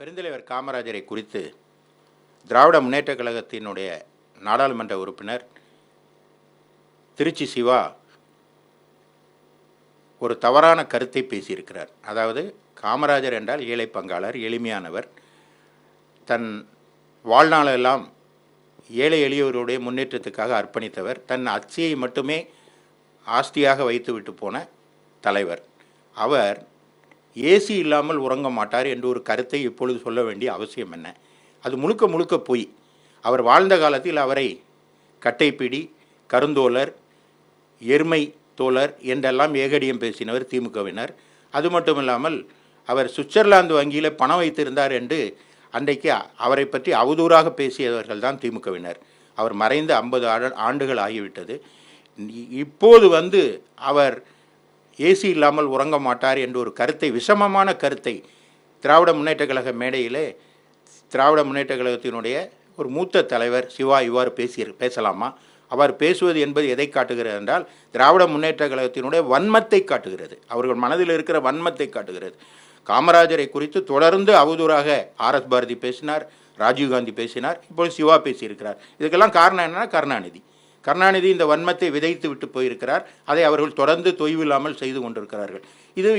பெருந்தலைவர் காமராஜரை குறித்து திராவிட முன்னேற்றக் கழகத்தினுடைய நாடாளுமன்ற உறுப்பினர் திருச்சி சிவா ஒரு தவறான கருத்தை பேசியிருக்கிறார். அதாவது காமராஜர் என்றால் ஏழை பங்காளர், எளிமையானவர், தன் வாழ்நாளெல்லாம் ஏழை எளியோருடைய முன்னேற்றத்துக்காக அர்ப்பணித்தவர், தன் அச்சியை மட்டுமே ஆஸ்தியாக வைத்துவிட்டு போன தலைவர். அவர் ஏசி இல்லாமல் உறங்க மாட்டார் என்று ஒரு கருத்தை இப்பொழுது சொல்ல வேண்டிய அவசியம் என்ன? அது முழுக்க முழுக்க பொய். அவர் வாழ்ந்த காலத்தில் அவரை கட்டைப்பிடி, கருந்தோலர், எருமை தோழர் என்றெல்லாம் ஏகடியம் பேசினவர் திமுகவினர். அது மட்டும் இல்லாமல் அவர் சுவிட்சர்லாந்து வங்கியில் பணம் வைத்திருந்தார் என்று அன்றைக்கு அவரை பற்றி அவதூறாக பேசியவர்கள் தான் திமுகவினர். அவர் மறைந்து 50 ஆண்டுகள் ஆகிவிட்டது. இப்போது அவர் ஏசி இல்லாமல் உறங்க மாட்டார் என்ற ஒரு கருத்தை, விஷமமான கருத்தை திராவிட முன்னேற்ற கழக மேடையிலே திராவிட முன்னேற்ற கழகத்தினுடைய ஒரு மூத்த தலைவர் சிவா இவ்வாறு பேசலாமா? அவர் பேசுவது என்பது எதை காட்டுகிறது என்றால் திராவிட முன்னேற்ற கழகத்தினுடைய வன்மத்தை காட்டுகிறது. அவர்கள் மனதில் இருக்கிற வன்மத்தை காட்டுகிறது. காமராஜரை குறித்து தொடர்ந்து அவதூறாக ஆர்எஸ் பாரதி பேசினார், ராஜீவ்காந்தி பேசினார், இப்போது சிவா பேசியிருக்கிறார். இதுக்கெல்லாம் காரணம் என்னன்னா கருணாநிதி இந்த வன்மத்தை விதைத்து விட்டு போயிருக்கிறார். அதை அவர்கள் தொடர்ந்து தொய்வில்லாமல் செய்து கொண்டிருக்கிறார்கள்.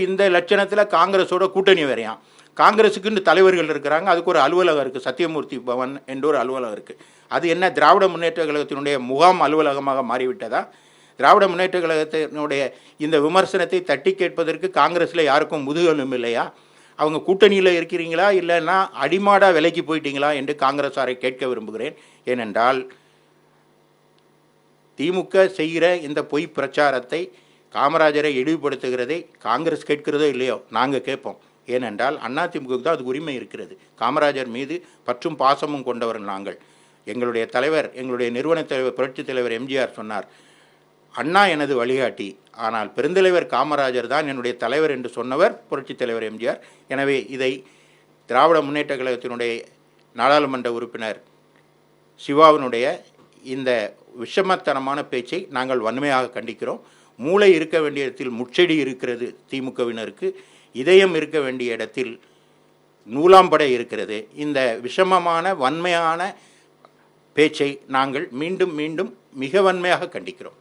இந்த லட்சணத்தில் காங்கிரஸோட கூட்டணி வரையாம். காங்கிரஸுக்குன்னு தலைவர்கள் இருக்கிறாங்க, அதுக்கு ஒரு அலுவலகம் இருக்குது, சத்தியமூர்த்தி பவன் என்ற ஒரு அலுவலகம் இருக்குது. அது என்ன திராவிட முன்னேற்ற கழகத்தினுடைய முகாம் அலுவலகமாக மாறிவிட்டதா? திராவிட முன்னேற்ற கழகத்தினுடைய இந்த விமர்சனத்தை தட்டி கேட்பதற்கு காங்கிரஸில் யாருக்கும் முதுகெலும்பு இல்லையா? அவங்க கூட்டணியில் இருக்கிறீங்களா, இல்லைன்னா அடிமாடாக விலைக்கு போயிட்டீங்களா என்று காங்கிரஸாரை கேட்க விரும்புகிறேன். ஏனென்றால் திமுக செய்கிற இந்த பொய் பிரச்சாரத்தை, காமராஜரை இழிவுபடுத்துகிறதை காங்கிரஸ் கேட்கிறதோ இல்லையோ, நாங்கள் கேட்போம். ஏனென்றால் அதிமுகவுக்கு தான் அது உரிமை இருக்கிறது. காமராஜர் மீது பற்றும் பாசமும் கொண்டவர்கள் நாங்கள். எங்களுடைய தலைவர், எங்களுடைய நிறுவன தலைவர் புரட்சித் தலைவர் எம்ஜிஆர் சொன்னார், அண்ணா எனது வழிகாட்டி, ஆனால் பெருந்தலைவர் காமராஜர் தான் என்னுடைய தலைவர் என்று சொன்னவர் புரட்சித் தலைவர் எம்ஜிஆர். எனவே இதை திராவிட முன்னேற்ற கழகத்தினுடைய நாடாளுமன்ற உறுப்பினர் சிவாவினுடைய இந்த விஷமத்தனமான பேச்சை நாங்கள் வன்மையாக கண்டிக்கிறோம். மூளை இருக்க வேண்டிய இடத்தில் முச்செடி இருக்கிறது திமுகவினருக்கு, இதயம் இருக்க வேண்டிய இடத்தில் நூலாம்படை இருக்கிறது. இந்த விஷமமான வன்மையான பேச்சை நாங்கள் மீண்டும் மீண்டும் மிக வன்மையாக கண்டிக்கிறோம்.